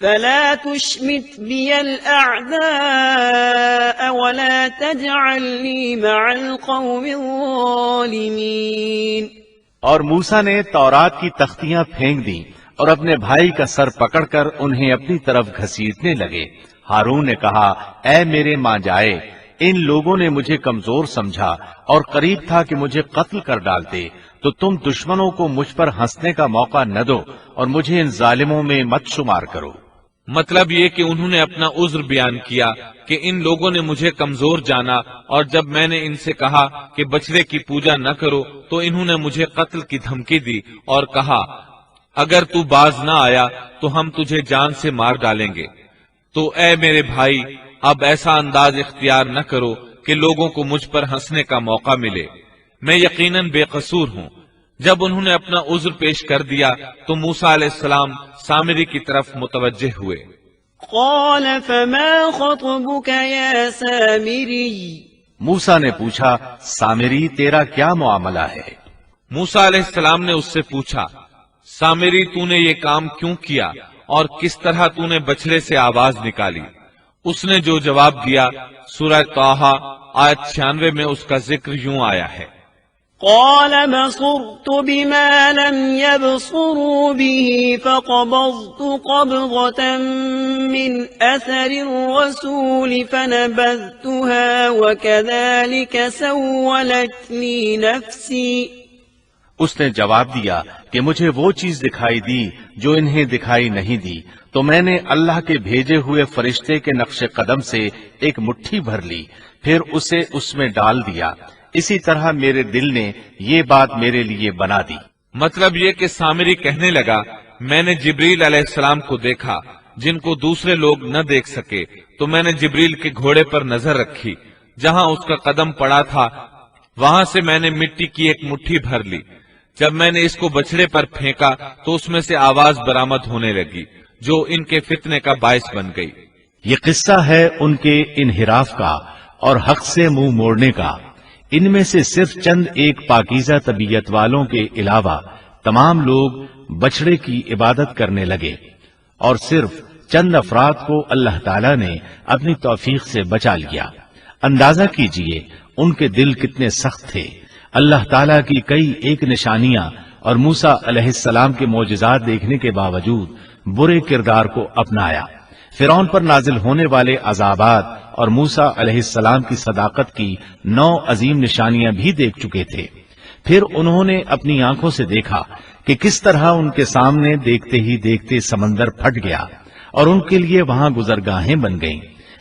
فلا تشمت بي الأعداء ولا تجعلني مع القوم الظالمين۔ اور موسیٰ نے تورات کی تختیاں پھینک دیں اور اپنے بھائی کا سر پکڑ کر انہیں اپنی طرف گھسیٹنے لگے۔ ہارون نے کہا، اے میرے ماں جائے، ان لوگوں نے مجھے کمزور سمجھا اور قریب تھا کہ مجھے قتل کر ڈالتے، تو تم دشمنوں کو مجھ پر ہنسنے کا موقع نہ دو اور مجھے ان ظالموں میں مت شمار کرو۔ مطلب یہ کہ انہوں نے اپنا عذر بیان کیا کہ ان لوگوں نے مجھے کمزور جانا، اور جب میں نے ان سے کہا کہ بچڑے کی پوجا نہ کرو تو انہوں نے مجھے قتل کی دھمکی دی اور کہا اگر تو باز نہ آیا تو ہم تجھے جان سے مار ڈالیں گے۔ تو اے میرے بھائی، اب ایسا انداز اختیار نہ کرو کہ لوگوں کو مجھ پر ہنسنے کا موقع ملے، میں یقیناً بے قصور ہوں۔ جب انہوں نے اپنا عذر پیش کر دیا تو موسیٰ علیہ السلام سامری کی طرف متوجہ ہوئے۔ قال فما خطبك يا سامری، موسیٰ نے پوچھا، سامری تیرا کیا معاملہ ہے؟ موسیٰ علیہ السلام نے اس سے پوچھا، سامری تو نے یہ کام کیوں کیا اور کس طرح تو نے بچڑے سے آواز نکالی؟ اس نے جو جواب دیا سورہ طٰہٰ آیت 96 میں اس کا ذکر یوں آیا ہے، قال بصرت بما لم يبصروا به فقبضت قبضة من أثر الرسول فنبذتها وكذلك سولت لي نفسي۔ اس نے جواب دیا کہ مجھے وہ چیز دکھائی دی جو انہیں دکھائی نہیں دی، تو میں نے اللہ کے بھیجے ہوئے فرشتے کے نقش قدم سے ایک مٹھی بھر لی، پھر اسے اس میں ڈال دیا، اسی طرح میرے دل نے یہ بات میرے لیے بنا دی۔ مطلب یہ کہ سامری کہنے لگا، میں نے جبریل علیہ السلام کو دیکھا جن کو دوسرے لوگ نہ دیکھ سکے، تو میں نے جبریل کے گھوڑے پر نظر رکھی، جہاں اس کا قدم پڑا تھا وہاں سے میں نے مٹی کی ایک مٹھی بھر لی۔ جب میں نے اس کو بچڑے پر پھینکا تو اس میں سے آواز برآمد ہونے لگی جو ان کے فتنے کا باعث بن گئی۔ یہ قصہ ہے ان کے انحراف کا اور حق سے منہ موڑنے کا۔ ان میں سے صرف چند ایک پاکیزہ طبیعت والوں کے علاوہ تمام لوگ بچڑے کی عبادت کرنے لگے، اور صرف چند افراد کو اللہ تعالیٰ نے اپنی توفیق سے بچا لیا۔ اندازہ کیجئے ان کے دل کتنے سخت تھے۔ اللہ تعالیٰ کی کئی ایک نشانیاں اور موسیٰ علیہ السلام کے معجزات دیکھنے کے باوجود برے کردار کو اپنایا۔ فرعون پر نازل ہونے والے عذابات اور موسیٰ علیہ السلام کی صداقت کی 9 عظیم نشانیاں بھی دیکھ چکے تھے۔ پھر انہوں نے اپنی آنکھوں سے دیکھا کہ کس طرح ان کے سامنے دیکھتے ہی دیکھتے سمندر پھٹ گیا اور ان کے لیے وہاں گزرگاہیں بن گئیں۔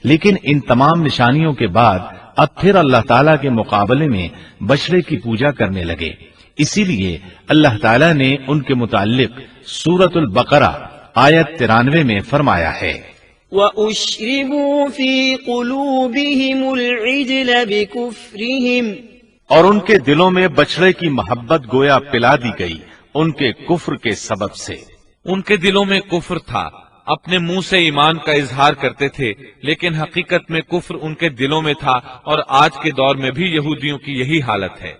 لیکن ان تمام نشانیوں کے بعد اب پھر اللہ تعالیٰ کے مقابلے میں بچڑے کی پوجا کرنے لگے۔ اسی لیے اللہ تعالیٰ نے ان کے متعلق سورۃ البقرہ آیت 93 میں فرمایا ہے، وَأُشْرِبُوا فِي قُلُوبِهِمُ الْعِجْلَ بِكُفْرِهِمْ، اور ان کے دلوں میں بچڑے کی محبت گویا پلا دی گئی ان کے کفر کے سبب سے۔ ان کے دلوں میں کفر تھا، اپنے منہ سے ایمان کا اظہار کرتے تھے لیکن حقیقت میں کفر ان کے دلوں میں تھا، اور آج کے دور میں بھی یہودیوں کی یہی حالت ہے۔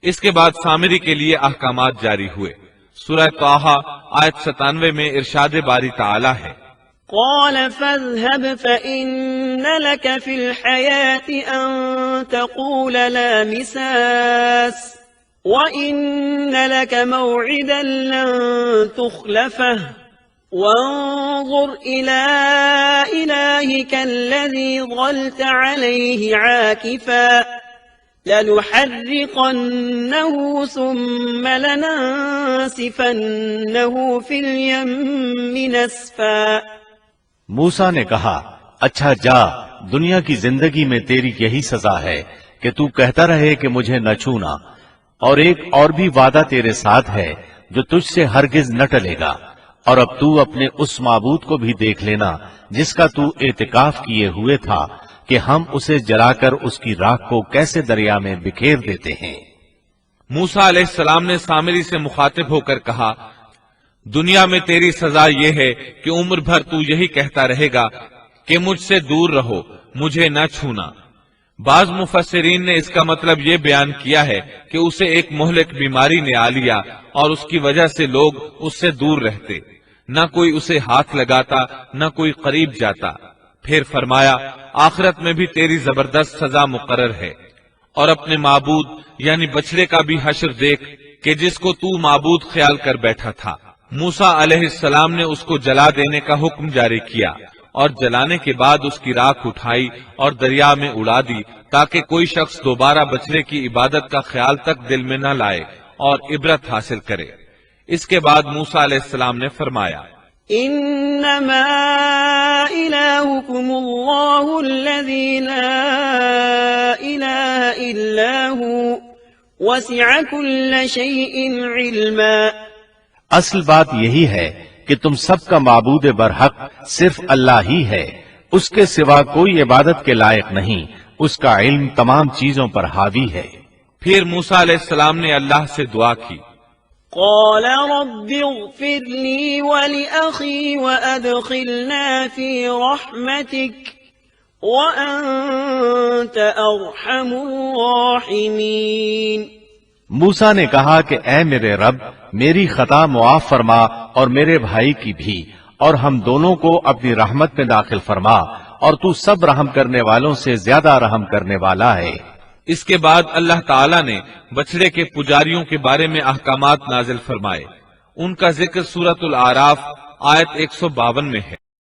اس کے بعد سامری کے لیے احکامات جاری ہوئے۔ سورہ طٰہٰ آیت 97 میں ارشاد باری تعالی ہے، قال فاذهب فإن لك في الحياة أن تقول لا مساس وإن لك موعدا لن تخلفه وانظر إلى إلهك الذي ظلت عليه عاكفا لنحرقنه ثم لننسفنه في اليم نسفا۔ موسیٰ نے کہا، اچھا جا، دنیا کی زندگی میں تیری یہی سزا ہے کہ تو کہتا رہے کہ مجھے نہ چھونا، اور ایک اور بھی وعدہ تیرے ساتھ ہے جو تجھ سے ہرگز نہ ٹلے گا، اور اب تو اپنے اس معبود کو بھی دیکھ لینا جس کا تو اعتکاف کیے ہوئے تھا، کہ ہم اسے جلا کر اس کی راکھ کو کیسے دریا میں بکھیر دیتے ہیں۔ موسیٰ علیہ السلام نے سامری سے مخاطب ہو کر کہا، دنیا میں تیری سزا یہ ہے کہ عمر بھر تو یہی کہتا رہے گا کہ مجھ سے دور رہو، مجھے نہ چھونا۔ بعض مفسرین نے اس کا مطلب یہ بیان کیا ہے کہ اسے ایک مہلک بیماری نے آ لیا اور اس کی وجہ سے لوگ اس سے دور رہتے، نہ کوئی اسے ہاتھ لگاتا نہ کوئی قریب جاتا۔ پھر فرمایا، آخرت میں بھی تیری زبردست سزا مقرر ہے، اور اپنے معبود یعنی بچڑے کا بھی حشر دیکھ کہ جس کو تو معبود خیال کر بیٹھا تھا۔ موسیٰ علیہ السلام نے اس کو جلا دینے کا حکم جاری کیا، اور جلانے کے بعد اس کی راکھ اٹھائی اور دریا میں اڑا دی، تاکہ کوئی شخص دوبارہ بچڑے کی عبادت کا خیال تک دل میں نہ لائے اور عبرت حاصل کرے۔ اس کے بعد موسیٰ علیہ السلام نے فرمایا، انما الہکم اللہ الذی لا الہ الا ہوا وسع کل شیء علما۔ اصل بات یہی ہے کہ تم سب کا معبود برحق صرف اللہ ہی ہے، اس کے سوا کوئی عبادت کے لائق نہیں، اس کا علم تمام چیزوں پر حاوی ہے۔ پھر موسیٰ علیہ السلام نے اللہ سے دعا کی، قال رب اغفر لي ولأخي وأدخلنا في رحمتك وأنت أرحم الراحمين۔ موسیٰ نے کہا کہ اے میرے رب، میری خطا معاف فرما اور میرے بھائی کی بھی، اور ہم دونوں کو اپنی رحمت میں داخل فرما، اور تو سب رحم کرنے والوں سے زیادہ رحم کرنے والا ہے۔ اس کے بعد اللہ تعالیٰ نے بچڑے کے پجاریوں کے بارے میں احکامات نازل فرمائے۔ ان کا ذکر سورۃ الاعراف آیت 152 میں ہے۔